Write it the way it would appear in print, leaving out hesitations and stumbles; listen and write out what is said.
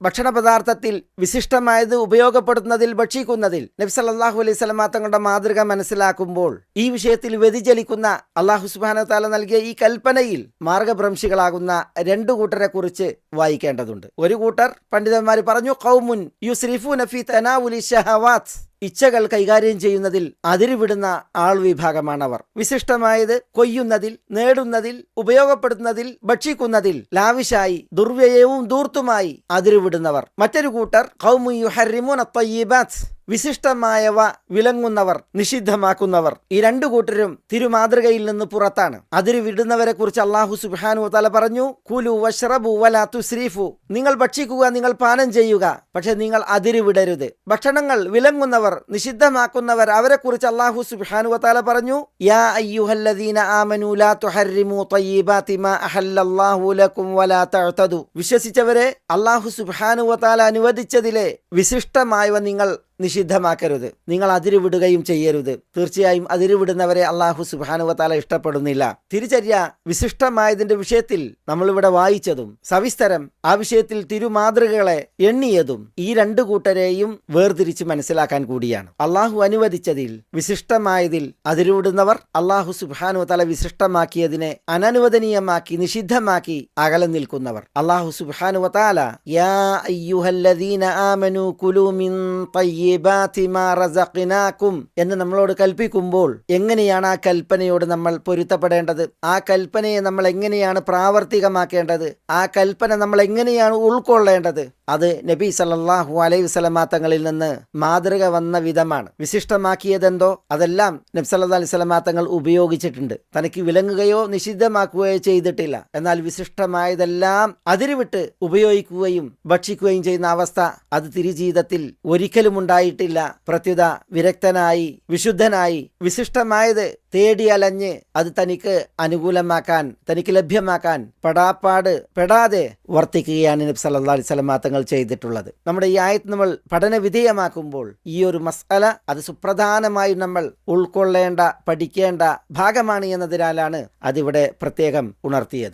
ഭക്ഷണ പദാർത്ഥത്തിൽ വിശിഷ്ടമായത് ഉപയോഗപ്പെടുത്തുന്നതിൽ, ഭക്ഷിക്കുന്നതിൽ നബി സല്ലല്ലാഹു അലൈഹി വസല്ലമ തങ്ങളുടെ മാതൃക മനസ്സിലാക്കുമ്പോൾ ഈ വിഷയത്തിൽ വ്യതിചലിക്കുന്ന അല്ലാഹു സുബ്ഹാനഹു വ തആല നൽകിയ ഈ കൽപ്പനയിൽ മാർഗഭ്രംശികളാകുന്ന രണ്ടു കൂട്ടരെ കുറിച്ച് വായിക്കേണ്ടതുണ്ട്. ഒരു കൂട്ടർ പണ്ഡിതന്മാർ പറഞ്ഞു, ഖൗമുൻ യുസ്രിഫൂന ഫീ തനാവുലി ശഹവാത്ത്, ഇച്ഛകൾ കൈകാര്യം ചെയ്യുന്നതിൽ അതിരുവിടുന്ന ആൾ വിഭാഗമാണവർ. വിശിഷ്ടമായത് കൊയ്യുന്നതിൽ, നേടുന്നതിൽ, ഉപയോഗപ്പെടുത്തുന്നതിൽ, ഭക്ഷിക്കുന്നതിൽ ലാവിശായി ദുർവ്യയവും ദൂർത്തുമായി അതിരുവിടുന്നവർ. മറ്റൊരു കൂട്ടർ ഖൗമുൻ യുഹർരിമൂന അത്വയ്യിബാത്ത്, വിശിഷ്ടമായവ വിലങ്ങുന്നവർ, നിഷിദ്ധമാക്കുന്നവർ. ഈ രണ്ടു കൂട്ടരും തിരുമാതൃകയിൽ നിന്ന് പുറത്താണ്. അതിര് വിടുന്നവരെ കുറിച്ച് അല്ലാഹു സുബ്ഹാനഹു വ തആല പറഞ്ഞു, കുലു വശ്റബു വലാ തുസ്രിഫു, നിങ്ങൾ ഭക്ഷിക്കുക, നിങ്ങൾ പാനം ചെയ്യുക, പക്ഷെ നിങ്ങൾ അതിര് വിടരുത്. ഭക്ഷണങ്ങൾ വിലങ്ങുന്നവർ, നിഷിദ്ധമാക്കുന്നവർ, അവരെ കുറിച്ച് അല്ലാഹു സുബ്ഹാനഹു വ തആല പറഞ്ഞു, യാ അയ്യുഹല്ലദീന ആമനൂ ലാ തുഹർരിമൂ തയ്യിബാതി മാ അഹല്ലല്ലാഹു ലക്കും വലാ തഅതദു, വിശ്വസിച്ചവരെ, അല്ലാഹു സുബ്ഹാനഹു വ തആല അനുവദിച്ചതിലെ വിശിഷ്ടമായവ നിങ്ങൾ നിഷിദ്ധമാക്കരുത്, നിങ്ങൾ അതിരുവിടുകയും ചെയ്യരുത്. തീർച്ചയായും അതിരുവിടുന്നവരെ അല്ലാഹു സുബ്ഹാനഹു വ തആല ഇഷ്ടപ്പെടുന്നില്ല. തിരുചര്യ വിശിഷ്ടമായതിന്റെ വിഷയത്തിൽ നമ്മളിവിടെ വായിച്ചതും സവിസ്തരം ആ വിഷയത്തിൽ തിരുമാതൃകകളെ എണ്ണിയതും ഈ രണ്ടു കൂട്ടരെയും വേർതിരിച്ച് മനസ്സിലാക്കാൻ കൂടിയാണ്. അല്ലാഹു അനുവദിച്ചതിൽ വിശിഷ്ടമായതിൽ അതിരുവിടുന്നവർ, അല്ലാഹു സുബ്ഹാനഹു വ തആല വിശിഷ്ടമാക്കിയതിനെ അനനുവദനീയമാക്കി നിഷിദ്ധമാക്കി അകലെ നിൽക്കുന്നവർ. അല്ലാഹു സുബ്ഹാനഹു വ തആല യാ അയ്യുഹല്ലദീന ആമനൂ കുലൂ മിൻ എന്ന് നമ്മളോട് കൽപ്പിക്കുമ്പോൾ എങ്ങനെയാണ് ആ കൽപ്പനയോട് നമ്മൾ പൊരുത്തപ്പെടേണ്ടത്? ആ കൽപ്പനയെ നമ്മൾ എങ്ങനെയാണ് പ്രാവർത്തികമാക്കേണ്ടത്? ആ കൽപ്പന നമ്മൾ എങ്ങനെയാണ് ഉൾക്കൊള്ളേണ്ടത്? അത് നബി സല്ലല്ലാഹു അലൈഹി വസല്ലമ തങ്ങളിൽ നിന്ന് മാതൃക വന്ന വിധമാണ്. വിശിഷ്ടമാക്കിയതെന്തോ അതെല്ലാം നബി സല്ലല്ലാഹു അലൈഹി വസല്ലമ തങ്ങൾ ഉപയോഗിച്ചിട്ടുണ്ട്. തനിക്ക് വിലങ്ങുകയോ നിഷിദ്ധമാക്കുകയോ ചെയ്തിട്ടില്ല. എന്നാൽ വിശിഷ്ടമായതെല്ലാം അതിരുവിട്ട് ഉപയോഗിക്കുകയും ഭക്ഷിക്കുകയും ചെയ്യുന്ന അവസ്ഥ അത് തിരുജീവിതത്തിൽ ഒരിക്കലും ഉണ്ടായിട്ടില്ല. പ്രത്യുത വിരക്തനായി വിശുദ്ധനായി വിശിഷ്ടമായത് തേടിയലഞ്ഞ് അത് തനിക്ക് അനുകൂലമാക്കാൻ, തനിക്ക് ലഭ്യമാക്കാൻ പെടാതെ വർത്തിക്കുകയാണ് നബി സല്ലല്ലാഹു അലൈഹി വസല്ലമ തങ്ങൾ ചെയ്തിട്ടുള്ളത്. നമ്മുടെ ഈ ആയത്ത് നമ്മൾ പഠന വിധേയമാക്കുമ്പോൾ ഈ ഒരു മസ്അല അത് സുപ്രധാനമായും നമ്മൾ ഉൾക്കൊള്ളേണ്ട, പഠിക്കേണ്ട ഭാഗമാണ് എന്നതിനാലാണ് അതിവിടെ പ്രത്യേകം ഉണർത്തിയത്.